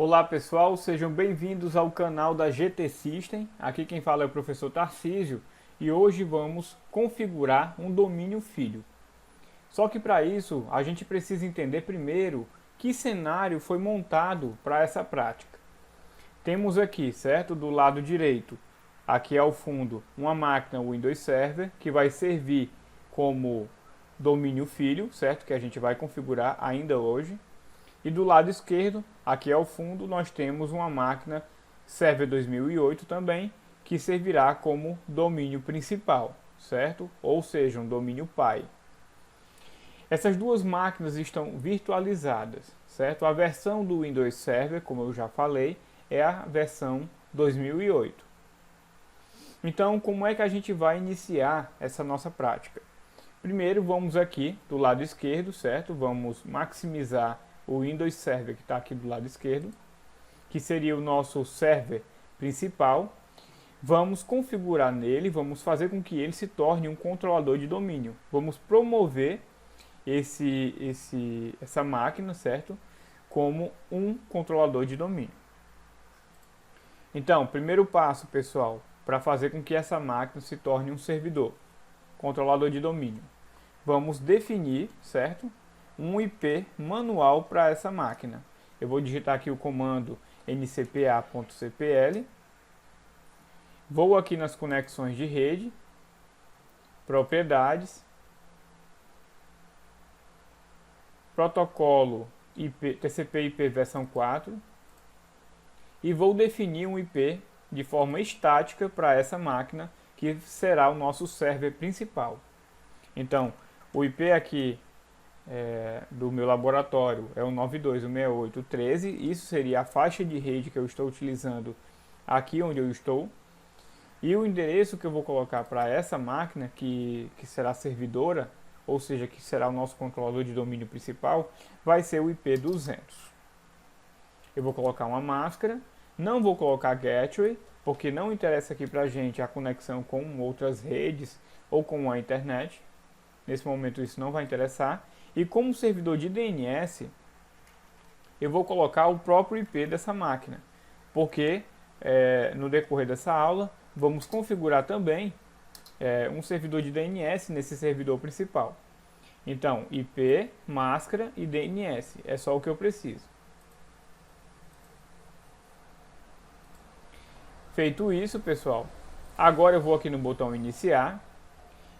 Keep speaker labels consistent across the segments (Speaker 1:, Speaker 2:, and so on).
Speaker 1: Olá pessoal, sejam bem-vindos ao canal da GT System. Aqui quem fala é o professor Tarcísio e hoje vamos configurar um domínio filho. Só que para isso a gente precisa entender primeiro que cenário foi montado para essa prática. Temos aqui, certo, do lado direito, aqui ao fundo, uma máquina Windows Server que vai servir como domínio filho, certo, que a gente vai configurar ainda hoje. E do lado esquerdo, aqui ao fundo, nós temos uma máquina Server 2008 também, que servirá como domínio principal, certo? Ou seja, um domínio pai. Essas duas máquinas estão virtualizadas, certo? A versão do Windows Server, como eu já falei, é a versão 2008. Então, como é que a gente vai iniciar essa nossa prática? Primeiro, vamos aqui do lado esquerdo, certo? Vamos maximizar o Windows Server que está aqui do lado esquerdo, que seria o nosso server principal. Vamos configurar nele, vamos fazer com que ele se torne um controlador de domínio. Vamos promover essa máquina, certo? Como um controlador de domínio. Então, primeiro passo, pessoal, para fazer com que essa máquina se torne um servidor, controlador de domínio. Vamos definir, certo? Um IP manual para essa máquina. Eu vou digitar aqui o comando ncpa.cpl. Vou aqui nas conexões de rede, propriedades, protocolo IP, TCP/IP versão 4 e vou definir um IP de forma estática para essa máquina que será o nosso server principal. Então, o IP aqui do meu laboratório é o 92.168.13, isso seria a faixa de rede que eu estou utilizando aqui onde eu estou. E o endereço que eu vou colocar para essa máquina, que será servidora, ou seja, que será o nosso controlador de domínio principal, vai ser o IP 200. Eu vou colocar uma máscara, não vou colocar gateway, porque não interessa aqui para a gente a conexão com outras redes ou com a internet. Nesse momento isso não vai interessar. E como servidor de DNS, eu vou colocar o próprio IP dessa máquina, porque no decorrer dessa aula vamos configurar também um servidor de DNS nesse servidor principal. Então, IP, máscara e DNS, é só o que eu preciso. Feito isso, pessoal, agora eu vou aqui no botão iniciar,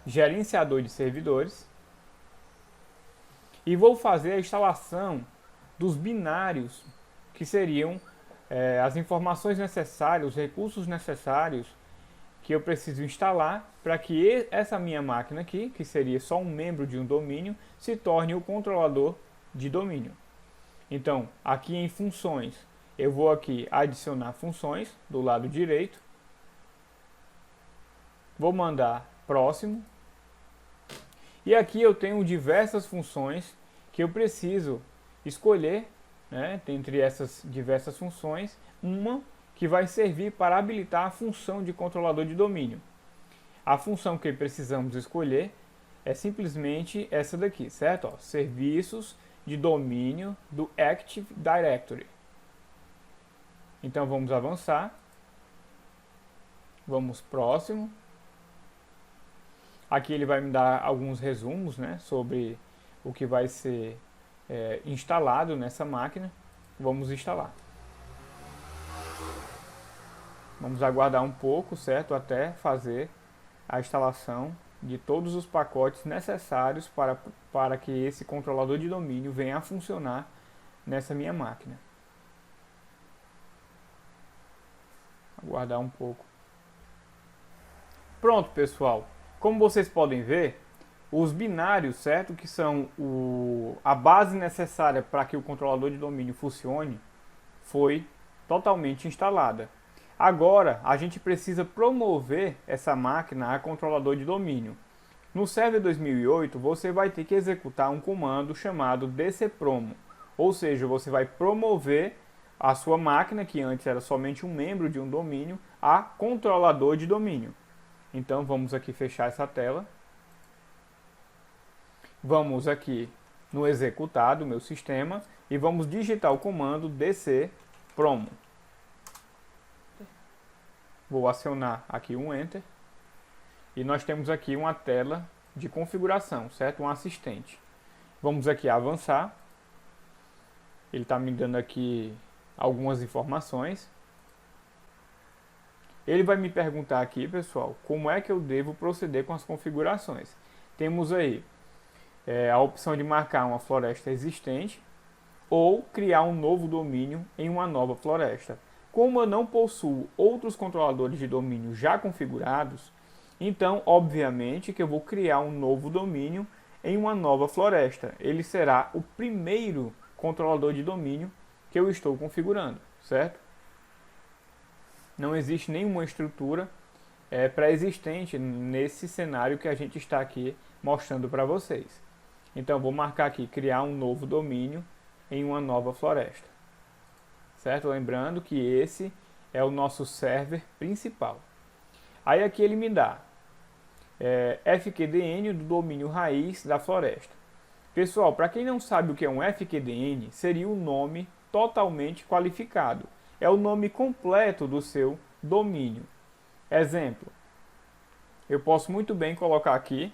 Speaker 1: gerenciador de servidores, e vou fazer a instalação dos binários, que seriam as informações necessárias, os recursos necessários que eu preciso instalar para que essa minha máquina aqui, que seria só um membro de um domínio, se torne o controlador de domínio. Então, aqui em funções, eu vou aqui adicionar funções do lado direito, vou mandar próximo, e aqui eu tenho diversas funções que eu preciso escolher, né, dentre essas diversas funções, uma que vai servir para habilitar a função de controlador de domínio. A função que precisamos escolher é simplesmente essa daqui, certo? Ó, serviços de domínio do Active Directory. Então vamos avançar. Vamos próximo. Aqui ele vai me dar alguns resumos, né, sobre o que vai ser instalado nessa máquina. Vamos instalar. Vamos aguardar um pouco, certo, até fazer a instalação de todos os pacotes necessários para que esse controlador de domínio venha a funcionar nessa minha máquina. Aguardar um pouco. Pronto, pessoal. Como vocês podem ver, os binários, certo, que são a base necessária para que o controlador de domínio funcione, foi totalmente instalada. Agora, a gente precisa promover essa máquina a controlador de domínio. No Server 2008, você vai ter que executar um comando chamado dcpromo, ou seja, você vai promover a sua máquina, que antes era somente um membro de um domínio, a controlador de domínio. Então vamos aqui fechar essa tela. Vamos aqui no executar do meu sistema e vamos digitar o comando dc promo. Vou acionar aqui um Enter. E nós temos aqui uma tela de configuração, certo? Um assistente. Vamos aqui a avançar. Ele está me dando aqui algumas informações. Ele vai me perguntar aqui, pessoal, como é que eu devo proceder com as configurações. Temos aí a opção de marcar uma floresta existente ou criar um novo domínio em uma nova floresta. Como eu não possuo outros controladores de domínio já configurados, então, obviamente, que eu vou criar um novo domínio em uma nova floresta. Ele será o primeiro controlador de domínio que eu estou configurando, certo? Não existe nenhuma estrutura pré-existente nesse cenário que a gente está aqui mostrando para vocês. Então, vou marcar aqui, criar um novo domínio em uma nova floresta. Certo? Lembrando que esse é o nosso server principal. Aí aqui ele me dá FQDN do domínio raiz da floresta. Pessoal, para quem não sabe o que é um FQDN, seria o nome totalmente qualificado. É o nome completo do seu domínio. Exemplo, eu posso muito bem colocar aqui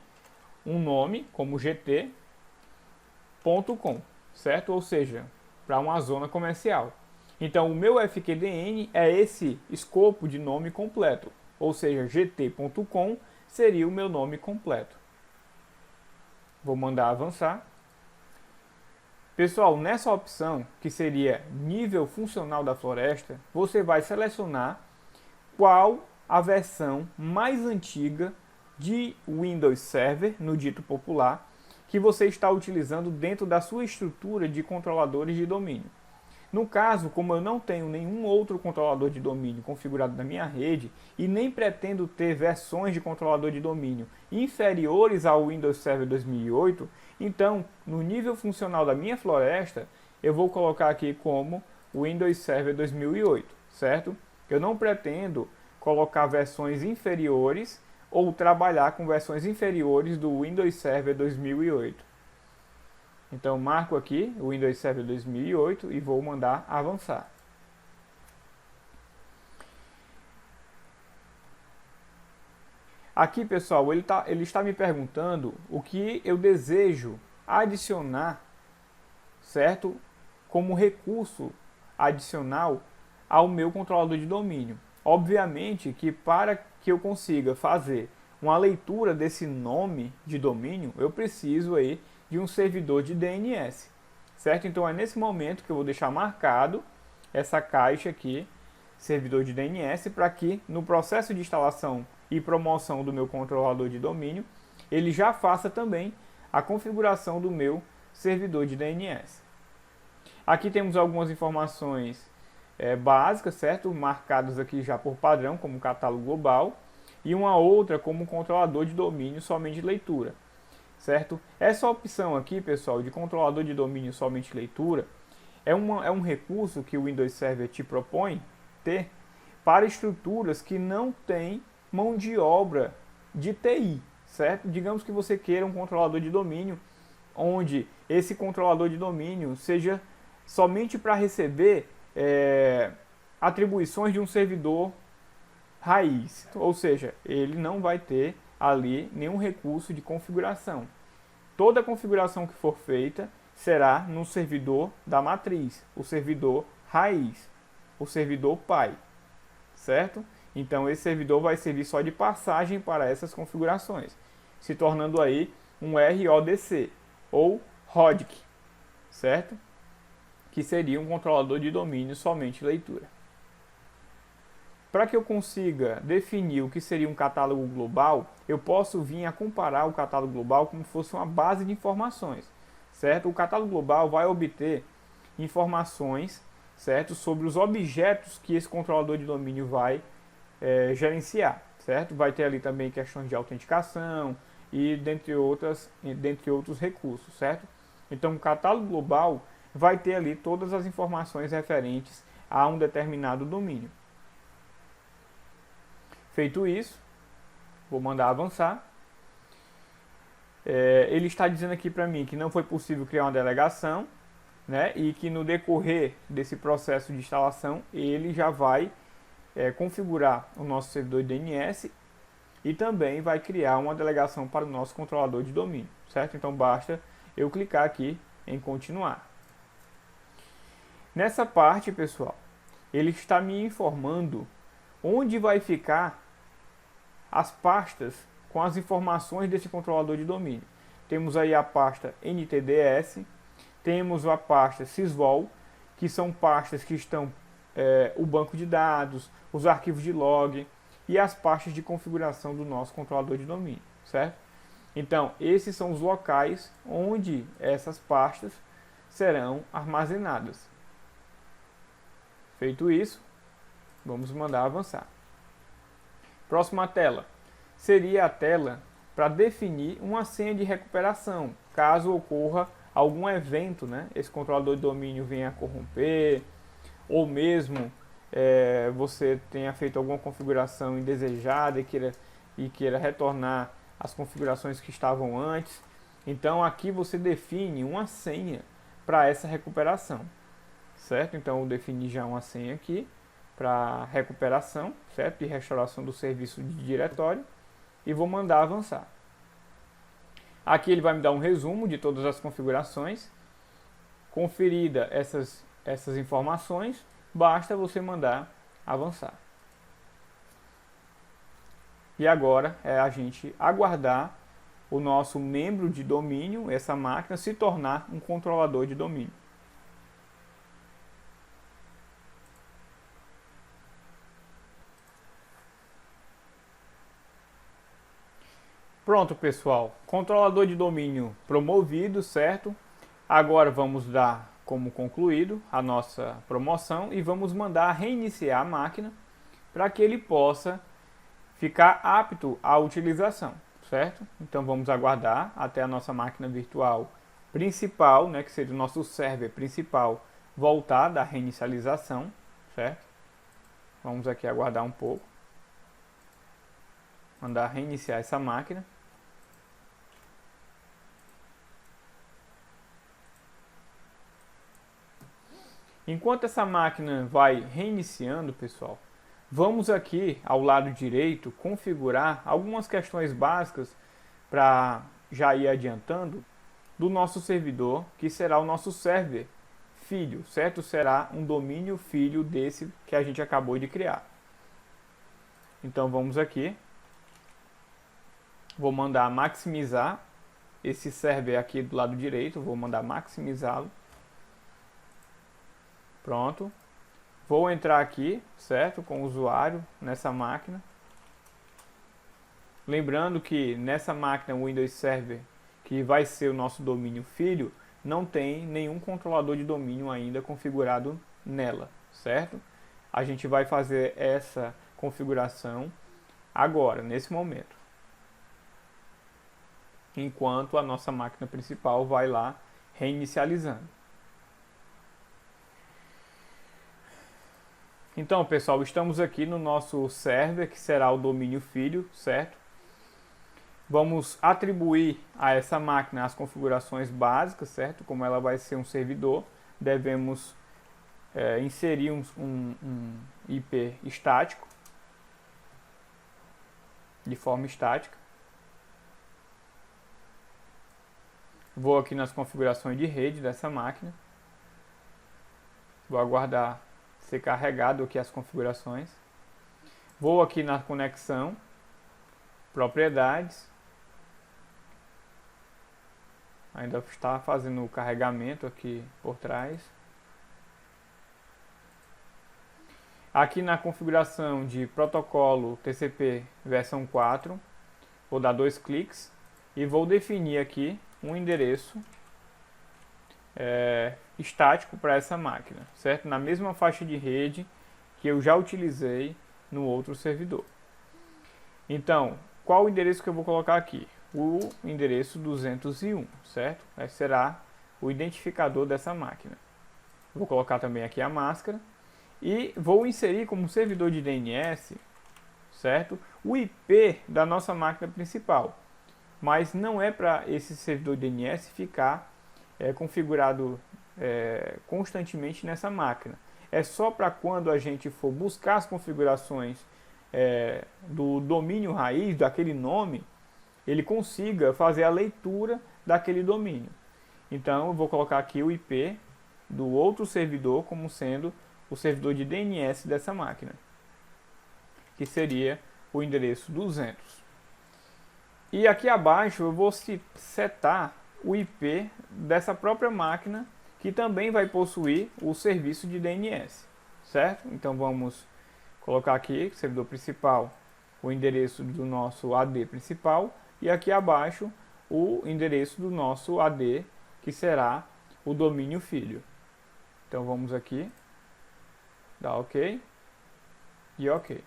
Speaker 1: um nome como gt.com, certo? Ou seja, para uma zona comercial. Então, o meu FQDN é esse escopo de nome completo, ou seja, gt.com seria o meu nome completo. Vou mandar avançar. Pessoal, nessa opção, que seria nível funcional da floresta, você vai selecionar qual a versão mais antiga de Windows Server, no dito popular, que você está utilizando dentro da sua estrutura de controladores de domínio. No caso, como eu não tenho nenhum outro controlador de domínio configurado na minha rede e nem pretendo ter versões de controlador de domínio inferiores ao Windows Server 2008, então, no nível funcional da minha floresta, eu vou colocar aqui como Windows Server 2008, certo? Eu não pretendo colocar versões inferiores ou trabalhar com versões inferiores do Windows Server 2008. Então, marco aqui o Windows Server 2008 e vou mandar avançar. Aqui, pessoal, ele está me perguntando o que eu desejo adicionar, certo? Como recurso adicional ao meu controlador de domínio. Obviamente que para que eu consiga fazer uma leitura desse nome de domínio, eu preciso aí de um servidor de DNS, certo? Então é nesse momento que eu vou deixar marcado essa caixa aqui, servidor de DNS, para que no processo de instalação e promoção do meu controlador de domínio, ele já faça também a configuração do meu servidor de DNS. Aqui temos algumas informações básicas, certo? Marcadas aqui já por padrão, como catálogo global, e uma outra como controlador de domínio somente leitura, certo? Essa opção aqui, pessoal, de controlador de domínio somente leitura, é um recurso que o Windows Server te propõe ter para estruturas que não têm mão de obra de TI, certo? Digamos que você queira um controlador de domínio, onde esse controlador de domínio seja somente para receber atribuições de um servidor raiz, ou seja, ele não vai ter ali nenhum recurso de configuração. Toda a configuração que for feita será no servidor da matriz, o servidor raiz, o servidor pai, certo? Então esse servidor vai servir só de passagem para essas configurações, se tornando aí um RODC ou RODC, certo? Que seria um controlador de domínio somente leitura. Para que eu consiga definir o que seria um catálogo global, eu posso vir a comparar o catálogo global como se fosse uma base de informações, certo? O catálogo global vai obter informações, certo, sobre os objetos que esse controlador de domínio vai gerenciar, certo? Vai ter ali também questões de autenticação e dentre outros recursos, certo? Então o catálogo global vai ter ali todas as informações referentes a um determinado domínio. Feito isso, vou mandar avançar. Ele está dizendo aqui para mim que não foi possível criar uma delegação, né? E que no decorrer desse processo de instalação ele já vai configurar o nosso servidor de DNS e também vai criar uma delegação para o nosso controlador de domínio, certo? Então basta eu clicar aqui em continuar. Nessa parte, pessoal, ele está me informando onde vai ficar as pastas com as informações desse controlador de domínio. Temos aí a pasta NTDS, temos a pasta sysvol, que são pastas que estão o banco de dados, os arquivos de log e as pastas de configuração do nosso controlador de domínio, certo? Então, esses são os locais onde essas pastas serão armazenadas. Feito isso, vamos mandar avançar. Próxima tela seria a tela para definir uma senha de recuperação, caso ocorra algum evento, né? Esse controlador de domínio venha a corromper, ou mesmo você tenha feito alguma configuração indesejada e queira retornar as configurações que estavam antes. Então aqui você define uma senha para essa recuperação, certo? Então eu defini já uma senha aqui para recuperação, certo? E restauração do serviço de diretório e vou mandar avançar. Aqui ele vai me dar um resumo de todas as configurações. Conferida essas informações, basta você mandar avançar. E agora é a gente aguardar o nosso membro de domínio, essa máquina, se tornar um controlador de domínio. Pronto, pessoal. Controlador de domínio promovido, certo? Agora vamos dar como concluído a nossa promoção e vamos mandar reiniciar a máquina para que ele possa ficar apto à utilização, certo? Então vamos aguardar até a nossa máquina virtual principal, né, que seria o nosso server principal, voltar da reinicialização, certo? Vamos aqui aguardar um pouco. Mandar reiniciar essa máquina. Enquanto essa máquina vai reiniciando, pessoal, vamos aqui ao lado direito configurar algumas questões básicas para já ir adiantando do nosso servidor, que será o nosso server filho, certo? Será um domínio filho desse que a gente acabou de criar. Então vamos aqui, vou mandar maximizar esse server aqui do lado direito, vou mandar maximizá-lo. Pronto. Vou entrar aqui, certo? Com o usuário nessa máquina. Lembrando que nessa máquina Windows Server, que vai ser o nosso domínio filho, não tem nenhum controlador de domínio ainda configurado nela, certo? A gente vai fazer essa configuração agora, nesse momento. Enquanto a nossa máquina principal vai lá reinicializando. Então, pessoal, estamos aqui no nosso server, que será o domínio filho, certo? Vamos atribuir a essa máquina as configurações básicas, certo? Como ela vai ser um servidor, devemos inserir um IP estático, de forma estática. Vou aqui nas configurações de rede dessa máquina. Vou aguardar ser carregado aqui as configurações. Vou aqui na conexão, propriedades. Ainda está fazendo o carregamento aqui por trás. Aqui na configuração de protocolo TCP versão 4, vou dar 2 cliques e vou definir aqui um endereço estático para essa máquina, certo? Na mesma faixa de rede que eu já utilizei no outro servidor. Então, qual o endereço que eu vou colocar aqui? O endereço 201, certo? Esse será o identificador dessa máquina. Vou colocar também aqui a máscara e vou inserir como servidor de DNS, certo? O IP da nossa máquina principal. Mas não é para esse servidor de DNS ficar configurado constantemente nessa máquina. É só para quando a gente for buscar as configurações do domínio raiz, daquele nome, ele consiga fazer a leitura daquele domínio. Então eu vou colocar aqui o IP do outro servidor como sendo o servidor de DNS dessa máquina, que seria o endereço 200. E aqui abaixo eu vou setar o IP dessa própria máquina, que também vai possuir o serviço de DNS, certo? Então vamos colocar aqui, servidor principal, o endereço do nosso AD principal, e aqui abaixo o endereço do nosso AD, que será o domínio filho. Então vamos aqui, dar OK e OK.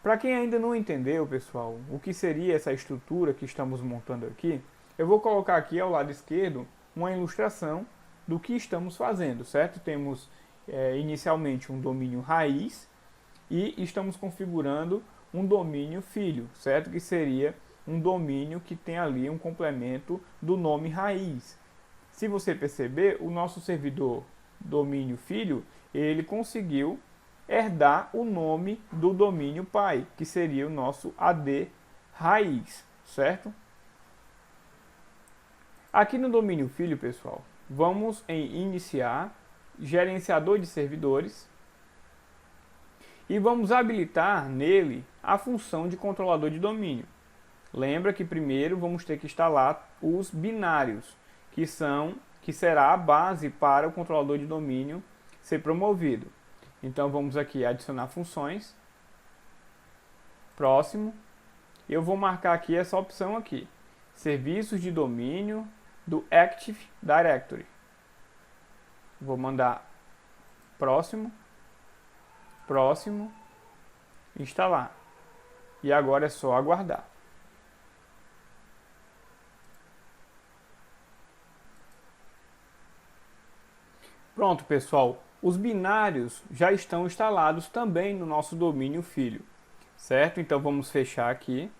Speaker 1: Para quem ainda não entendeu, pessoal, o que seria essa estrutura que estamos montando aqui, eu vou colocar aqui ao lado esquerdo uma ilustração do que estamos fazendo, certo? Temos inicialmente um domínio raiz e estamos configurando um domínio filho, certo? Que seria um domínio que tem ali um complemento do nome raiz. Se você perceber, o nosso servidor domínio filho, ele conseguiu herdar o nome do domínio pai, que seria o nosso AD raiz, certo? Aqui no domínio filho, pessoal, vamos em iniciar, gerenciador de servidores, e vamos habilitar nele a função de controlador de domínio. Lembra que primeiro vamos ter que instalar os binários, que será a base para o controlador de domínio ser promovido. Então vamos aqui adicionar funções, próximo, e eu vou marcar aqui essa opção aqui, serviços de domínio do Active Directory. Vou mandar próximo, próximo, instalar. E agora é só aguardar. Pronto, pessoal. Os binários já estão instalados também no nosso domínio filho, certo? Então vamos fechar aqui.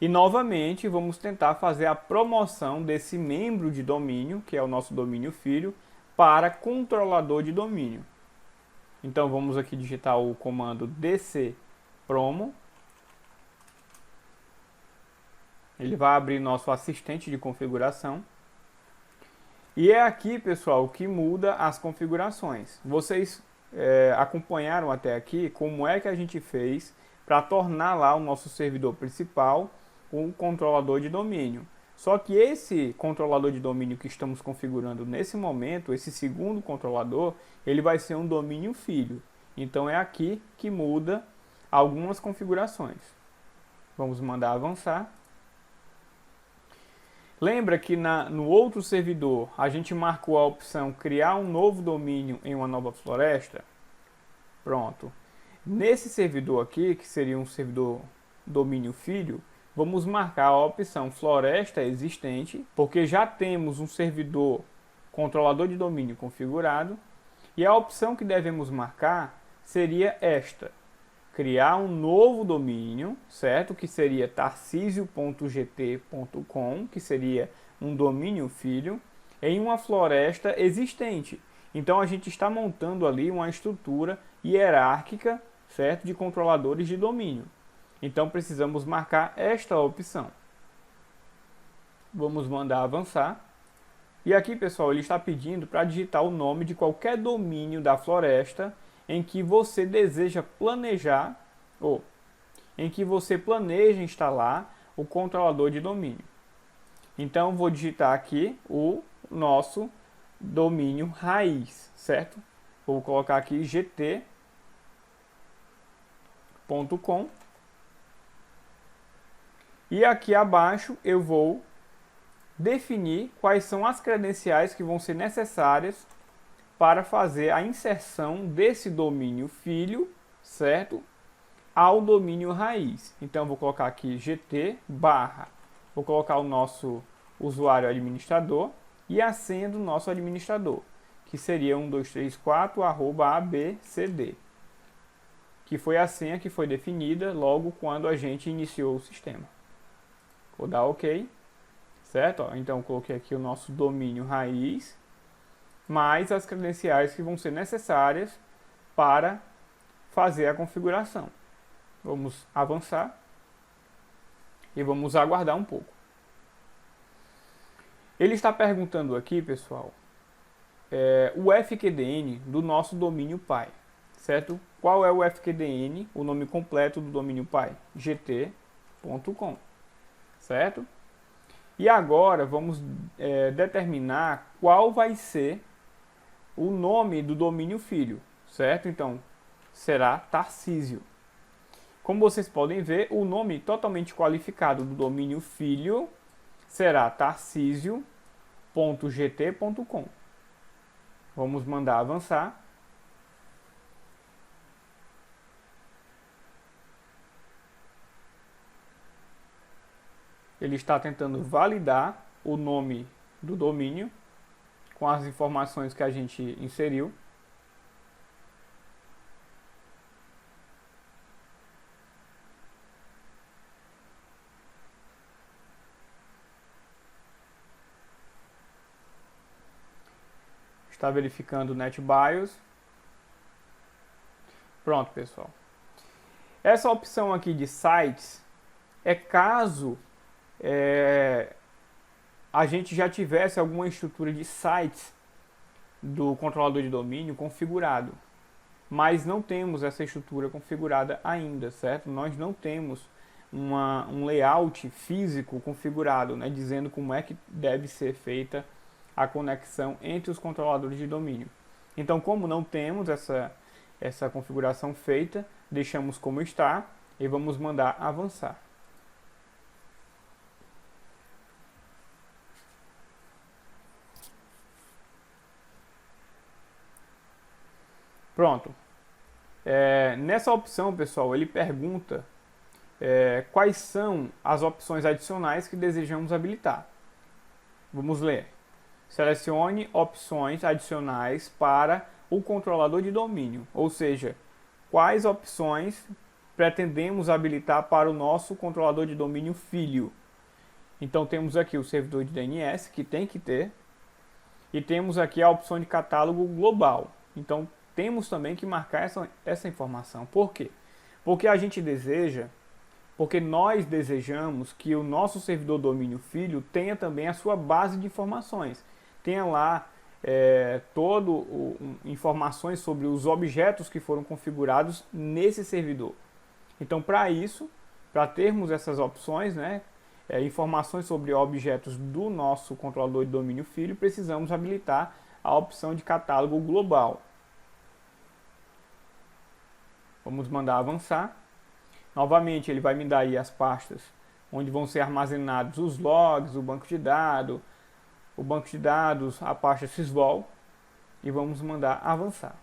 Speaker 1: E novamente vamos tentar fazer a promoção desse membro de domínio, que é o nosso domínio filho, para controlador de domínio. Então vamos aqui digitar o comando dcpromo. Ele vai abrir nosso assistente de configuração. E é aqui, pessoal, que muda as configurações. Vocês acompanharam até aqui como é que a gente fez para tornar lá o nosso servidor principal um controlador de domínio. Só que esse controlador de domínio que estamos configurando nesse momento, esse segundo controlador, ele vai ser um domínio filho. Então é aqui que muda algumas configurações. Vamos mandar avançar. Lembra que no outro servidor a gente marcou a opção criar um novo domínio em uma nova floresta? Pronto. Nesse servidor aqui, que seria um servidor domínio filho, vamos marcar a opção floresta existente, porque já temos um servidor controlador de domínio configurado, e a opção que devemos marcar seria esta: criar um novo domínio, certo? Que seria tarcisio.gt.com, que seria um domínio filho, em uma floresta existente. Então a gente está montando ali uma estrutura hierárquica, certo? De controladores de domínio. Então precisamos marcar esta opção. Vamos mandar avançar. E aqui, pessoal, ele está pedindo para digitar o nome de qualquer domínio da floresta em que você deseja planejar, ou em que você planeja instalar o controlador de domínio. Então vou digitar aqui o nosso domínio raiz, certo? Vou colocar aqui gt.com. E aqui abaixo eu vou definir quais são as credenciais que vão ser necessárias para fazer a inserção desse domínio filho, certo? Ao domínio raiz. Então vou colocar aqui gt barra, vou colocar o nosso usuário administrador e a senha do nosso administrador, que seria 1234@abcd, que foi a senha que foi definida logo quando a gente iniciou o sistema. Vou dar OK, certo? Então coloquei aqui o nosso domínio raiz mais as credenciais que vão ser necessárias para fazer a configuração. Vamos avançar e vamos aguardar um pouco. Ele está perguntando aqui, pessoal, o FQDN do nosso domínio pai, certo? Qual é o FQDN, o nome completo do domínio pai? gt.com, certo? E agora vamos determinar qual vai ser o nome do domínio filho, certo? Então, será Tarcísio. Como vocês podem ver, o nome totalmente qualificado do domínio filho será tarcisio.gt.com. Vamos mandar avançar. Ele está tentando validar o nome do domínio com as informações que a gente inseriu. Está verificando o NetBIOS. Pronto, pessoal. Essa opção aqui de sites é caso a gente já tivesse alguma estrutura de sites do controlador de domínio configurado, mas não temos essa estrutura configurada ainda, certo? Nós não temos um layout físico configurado, né, dizendo como é que deve ser feita a conexão entre os controladores de domínio. Então, como não temos essa configuração feita, deixamos como está e vamos mandar avançar. Pronto. Nessa opção, pessoal, ele pergunta quais são as opções adicionais que desejamos habilitar. Vamos ler. Selecione opções adicionais para o controlador de domínio, ou seja, quais opções pretendemos habilitar para o nosso controlador de domínio filho. Então temos aqui o servidor de DNS, que tem que ter, e temos aqui a opção de catálogo global. Então temos também que marcar essa informação. Por quê? Porque nós desejamos que o nosso servidor domínio filho tenha também a sua base de informações. Tenha lá informações sobre os objetos que foram configurados nesse servidor. Então, para isso, para termos essas opções, né, informações sobre objetos do nosso controlador de domínio filho, precisamos habilitar a opção de catálogo global. Vamos mandar avançar. Novamente, ele vai me dar aí as pastas onde vão ser armazenados os logs, o banco de dados, a pasta sysvol, e vamos mandar avançar.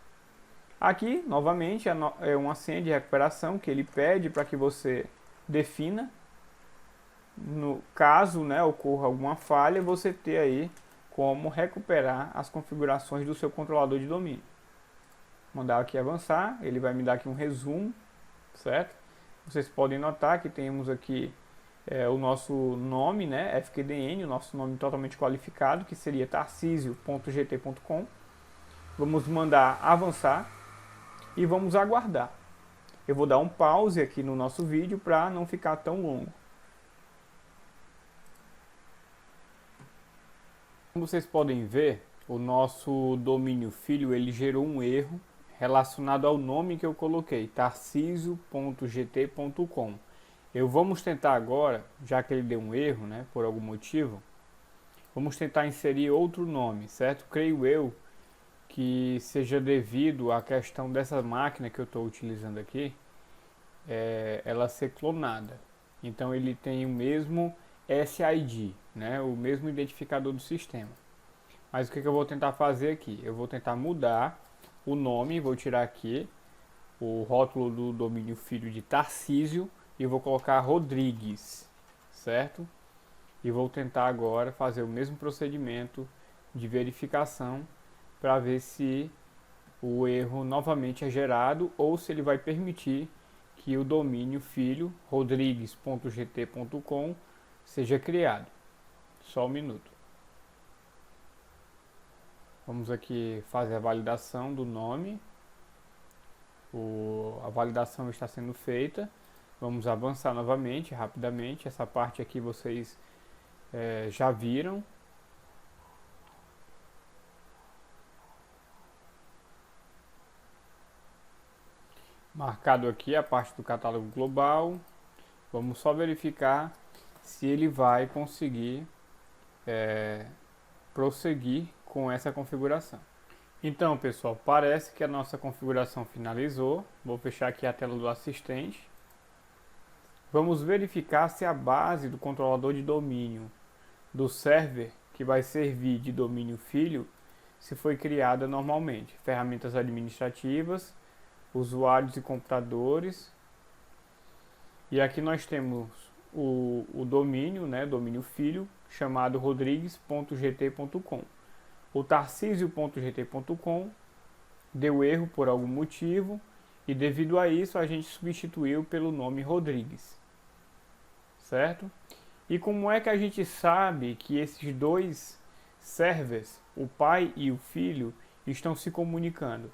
Speaker 1: Aqui, novamente, é uma senha de recuperação que ele pede para que você defina. No caso, né, ocorra alguma falha, você ter aí como recuperar as configurações do seu controlador de domínio. Mandar aqui avançar, ele vai me dar aqui um resumo, certo? Vocês podem notar que temos aqui o nosso nome, né, FQDN, o nosso nome totalmente qualificado, que seria tarcisio.gt.com. Vamos mandar avançar e vamos aguardar. Eu vou dar um pause aqui no nosso vídeo para não ficar tão longo. Como vocês podem ver, o nosso domínio filho ele gerou um erro relacionado ao nome que eu coloquei, tarcisio.gt.com. Vamos tentar agora, já que ele deu um erro, né, por algum motivo, vamos tentar inserir outro nome, certo? Creio eu que seja devido à questão dessa máquina que eu estou utilizando aqui, ela ser clonada. Então ele tem o mesmo SID, né, o mesmo identificador do sistema. Mas o que eu vou tentar fazer aqui? Eu vou tentar mudar o nome, vou tirar aqui o rótulo do domínio filho de Tarcísio e vou colocar Rodrigues, certo? E vou tentar agora fazer o mesmo procedimento de verificação para ver se o erro novamente é gerado ou se ele vai permitir que o domínio filho rodrigues.gt.com seja criado. Só um minuto. Vamos aqui fazer a validação do nome. A validação está sendo feita. Vamos avançar novamente, rapidamente. Essa parte aqui vocês já viram. Marcado aqui a parte do catálogo global. Vamos só verificar se ele vai conseguir prosseguir com essa configuração. Então, pessoal, parece que a nossa configuração finalizou. Vou fechar aqui a tela do assistente. Vamos verificar se a base do controlador de domínio do server que vai servir de domínio filho se foi criada normalmente. Ferramentas administrativas, usuários e computadores. E aqui nós temos o domínio, domínio filho, chamado rodrigues.gt.com. O tarcisio.gt.com deu erro por algum motivo e devido a isso a gente substituiu pelo nome Rodrigues, certo? E como é que a gente sabe que esses dois servers, o pai e o filho, estão se comunicando?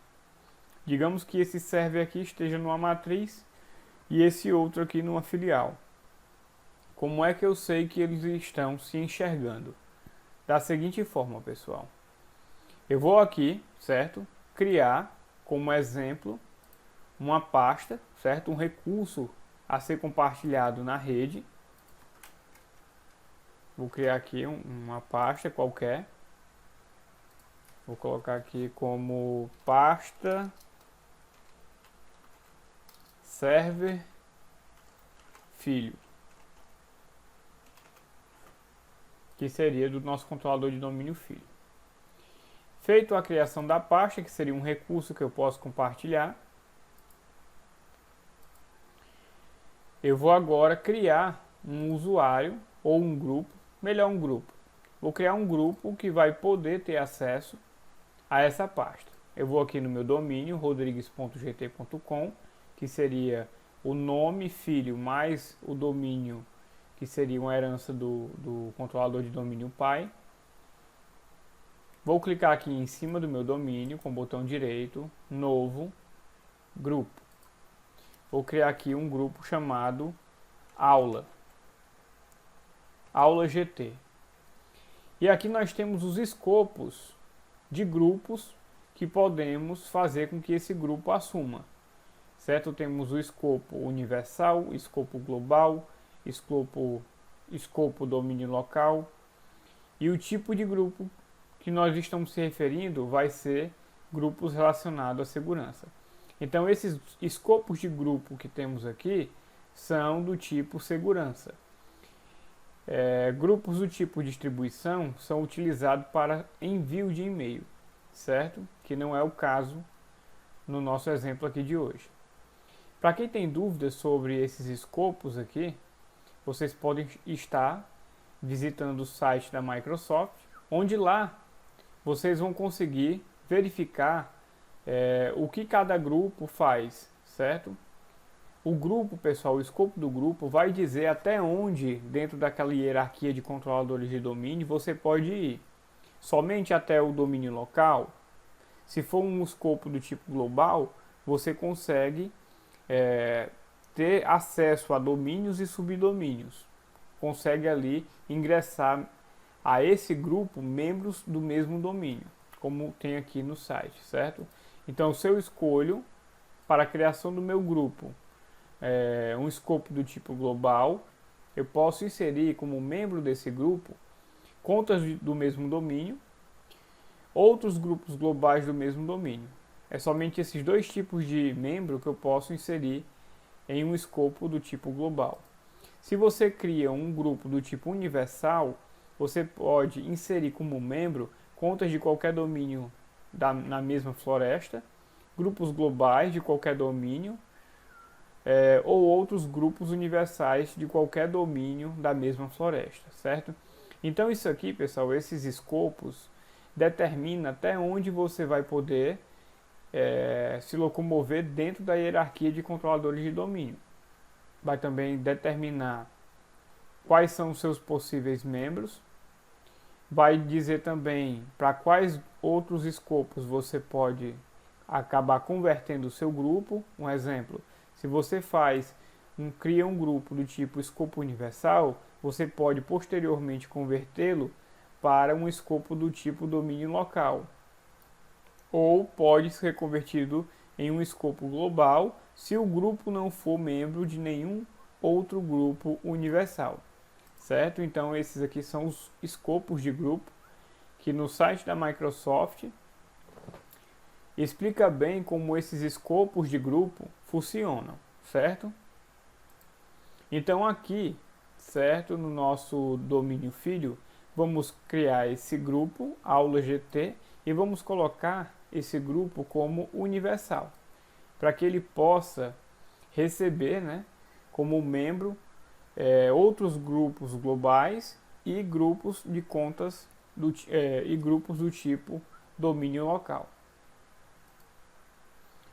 Speaker 1: Digamos que esse server aqui esteja numa matriz e esse outro aqui numa filial. Como é que eu sei que eles estão se enxergando? Da seguinte forma, pessoal. Eu vou aqui, certo? Criar, como exemplo, uma pasta, certo? Um recurso a ser compartilhado na rede. Vou criar aqui uma pasta qualquer. Vou colocar aqui como pasta server filho, que seria do nosso controlador de domínio filho. Feito a criação da pasta, que seria um recurso que eu posso compartilhar, eu vou agora criar um usuário ou um grupo, melhor um grupo. Vou criar um grupo que vai poder ter acesso a essa pasta. Eu vou aqui no meu domínio, rodrigues.gt.com, que seria o nome filho mais o domínio, que seria uma herança do controlador de domínio pai. Vou clicar aqui em cima do meu domínio com o botão direito, novo, grupo. Vou criar aqui um grupo chamado aula GT. E aqui nós temos os escopos de grupos que podemos fazer com que esse grupo assuma. Certo? Temos o escopo universal, escopo global, escopo domínio local. E o tipo de grupo que nós estamos se referindo vai ser grupos relacionados à segurança. Então, esses escopos de grupo que temos aqui são do tipo segurança. Grupos do tipo distribuição são utilizados para envio de e-mail, certo? Que não é o caso no nosso exemplo aqui de hoje. Para quem tem dúvidas sobre esses escopos aqui, vocês podem estar visitando o site da Microsoft, onde lá vocês vão conseguir verificar o que cada grupo faz, certo? O grupo, pessoal, o escopo do grupo vai dizer até onde, dentro daquela hierarquia de controladores de domínio, você pode ir. Somente até o domínio local. Se for um escopo do tipo global, você consegue ter acesso a domínios e subdomínios. Consegue ali ingressar a esse grupo membros do mesmo domínio, como tem aqui no site, certo? Então, se eu escolho para a criação do meu grupo um escopo do tipo global, eu posso inserir como membro desse grupo contas do mesmo domínio, outros grupos globais do mesmo domínio. É somente esses dois tipos de membro que eu posso inserir em um escopo do tipo global. Se você cria um grupo do tipo universal, você pode inserir como membro contas de qualquer domínio na mesma floresta, grupos globais de qualquer domínio, ou outros grupos universais de qualquer domínio da mesma floresta, certo? Então isso aqui, pessoal, esses escopos determina até onde você vai poder se locomover dentro da hierarquia de controladores de domínio. Vai também determinar quais são os seus possíveis membros, vai dizer também para quais outros escopos você pode acabar convertendo o seu grupo. Um exemplo, se você cria um grupo do tipo escopo universal, você pode posteriormente convertê-lo para um escopo do tipo domínio local, ou pode ser convertido em um escopo global se o grupo não for membro de nenhum outro grupo universal, certo? Então esses aqui são os escopos de grupo, que no site da Microsoft explica bem como esses escopos de grupo funcionam, certo? Então aqui, certo, no nosso domínio filho, vamos criar esse grupo, aula GT, e vamos colocar esse grupo como universal, para que ele possa receber, né, como membro outros grupos globais e grupos de contas e grupos do tipo domínio local.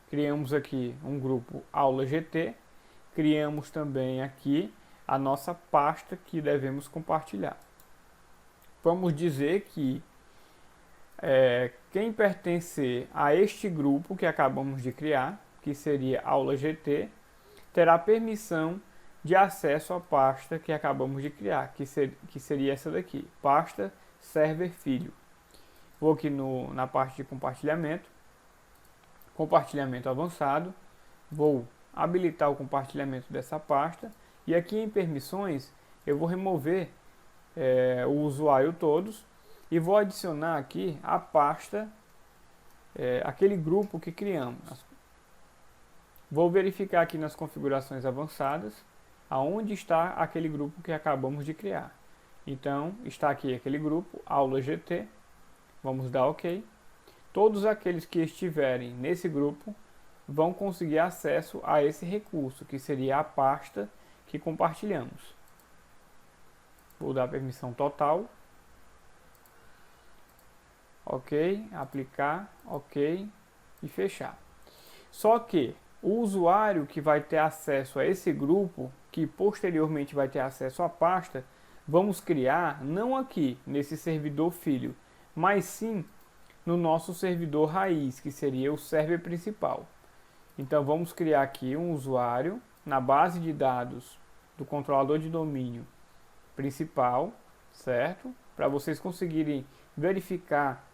Speaker 1: Criamos aqui um grupo aula GT, criamos também aqui a nossa pasta que devemos compartilhar. Vamos dizer que quem pertencer a este grupo que acabamos de criar, que seria aula GT, terá permissão de acesso à pasta que acabamos de criar, que seria essa daqui, pasta server filho. Vou aqui na parte de compartilhamento, compartilhamento avançado, vou habilitar o compartilhamento dessa pasta, e aqui em permissões eu vou remover o usuário todos e vou adicionar aqui a pasta, aquele grupo que criamos. Vou verificar aqui nas configurações avançadas aonde está aquele grupo que acabamos de criar. Então está aqui aquele grupo aula GT, vamos dar OK. Todos aqueles que estiverem nesse grupo vão conseguir acesso a esse recurso, que seria a pasta que compartilhamos. Vou dar permissão total. OK, aplicar, OK e fechar. Só que o usuário que vai ter acesso a esse grupo, que posteriormente vai ter acesso à pasta, vamos criar não aqui nesse servidor filho, mas sim no nosso servidor raiz, que seria o server principal. Então vamos criar aqui um usuário na base de dados do controlador de domínio principal, certo? Para vocês conseguirem verificar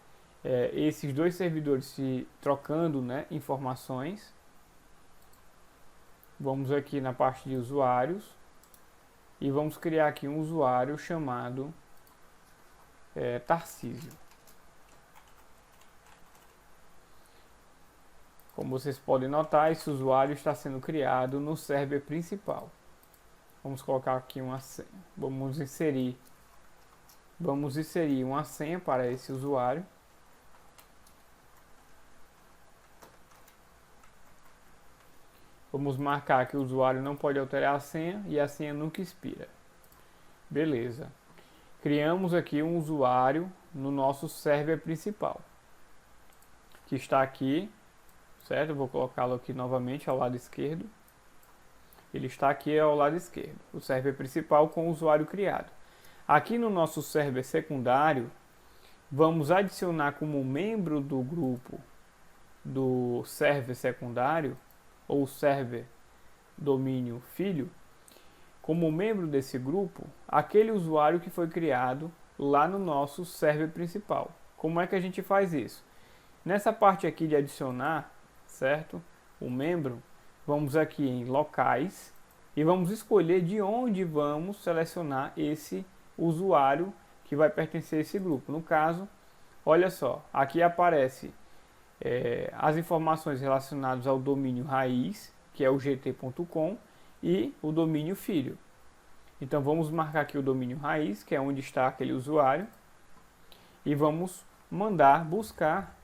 Speaker 1: esses dois servidores se trocando, né, informações. Vamos aqui na parte de usuários e vamos criar aqui um usuário chamado Tarcísio. Como vocês podem notar, esse usuário está sendo criado no server principal. Vamos colocar aqui uma senha. Vamos inserir uma senha para esse usuário. Vamos marcar que o usuário não pode alterar a senha e a senha nunca expira. Beleza. Criamos aqui um usuário no nosso server principal, que está aqui, certo? Eu vou colocá-lo aqui novamente ao lado esquerdo. Ele está aqui ao lado esquerdo, o server principal com o usuário criado. Aqui no nosso server secundário, vamos adicionar como membro do grupo do server secundário, ou server domínio filho, como membro desse grupo, aquele usuário que foi criado lá no nosso server principal. Como é que a gente faz isso? Nessa parte aqui de adicionar, certo? O membro, vamos aqui em locais e vamos escolher de onde vamos selecionar esse usuário que vai pertencer a esse grupo. No caso, olha só, aqui aparece as informações relacionadas ao domínio raiz, que é o gt.com, e o domínio filho. Então vamos marcar aqui o domínio raiz, que é onde está aquele usuário, e vamos mandar buscar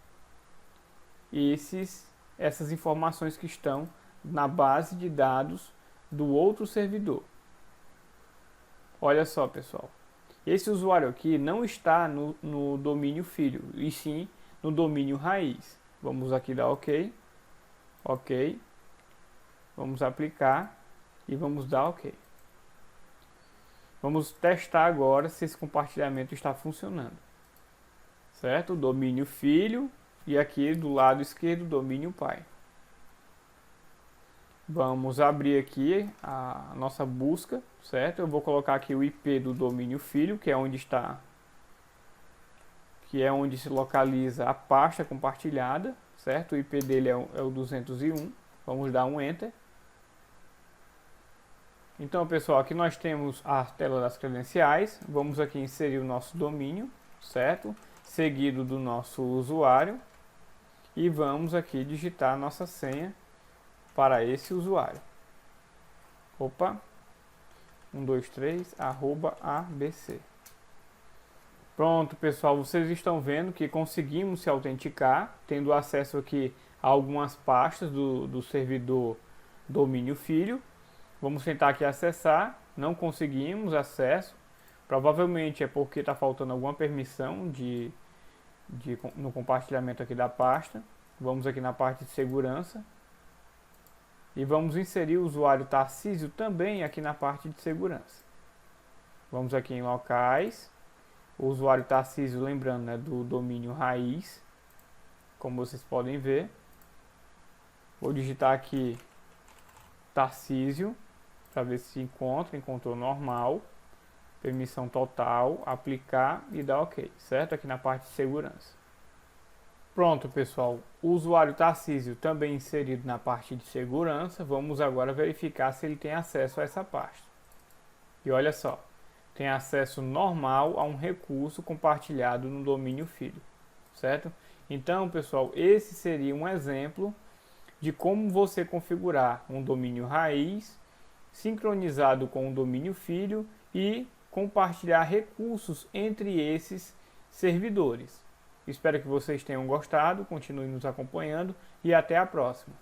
Speaker 1: essas informações que estão na base de dados do outro servidor. Olha só, pessoal, esse usuário aqui não está no domínio filho, e sim no domínio raiz. Vamos aqui dar OK, OK, vamos aplicar e vamos dar OK. Vamos testar agora se esse compartilhamento está funcionando. certo? Domínio filho e aqui do lado esquerdo domínio pai. Vamos abrir aqui a nossa busca, certo? Eu vou colocar aqui o IP do domínio filho, que é onde se localiza a pasta compartilhada, certo? O IP dele é o 201. Vamos dar um Enter. Então, pessoal, aqui nós temos a tela das credenciais. Vamos aqui inserir o nosso domínio, certo? Seguido do nosso usuário. E vamos aqui digitar a nossa senha para esse usuário. Opa! 123 @abc. Pronto, pessoal, vocês estão vendo que conseguimos se autenticar, tendo acesso aqui a algumas pastas do servidor domínio filho. Vamos tentar aqui acessar, não conseguimos acesso, provavelmente é porque está faltando alguma permissão no compartilhamento aqui da pasta. Vamos aqui na parte de segurança e vamos inserir o usuário Tarcísio também aqui na parte de segurança. Vamos aqui em locais, o usuário Tarcísio, lembrando, né, do domínio raiz, como vocês podem ver. Vou digitar aqui Tarcísio para ver se encontrou normal, permissão total, aplicar e dar OK, certo? Aqui na parte de segurança. Pronto, pessoal, o usuário Tarcísio também inserido na parte de segurança. Vamos agora verificar se ele tem acesso a essa pasta. E olha só, tem acesso normal a um recurso compartilhado no domínio filho, certo? Então, pessoal, esse seria um exemplo de como você configurar um domínio raiz sincronizado com o domínio filho e compartilhar recursos entre esses servidores. Espero que vocês tenham gostado, continuem nos acompanhando e até a próxima.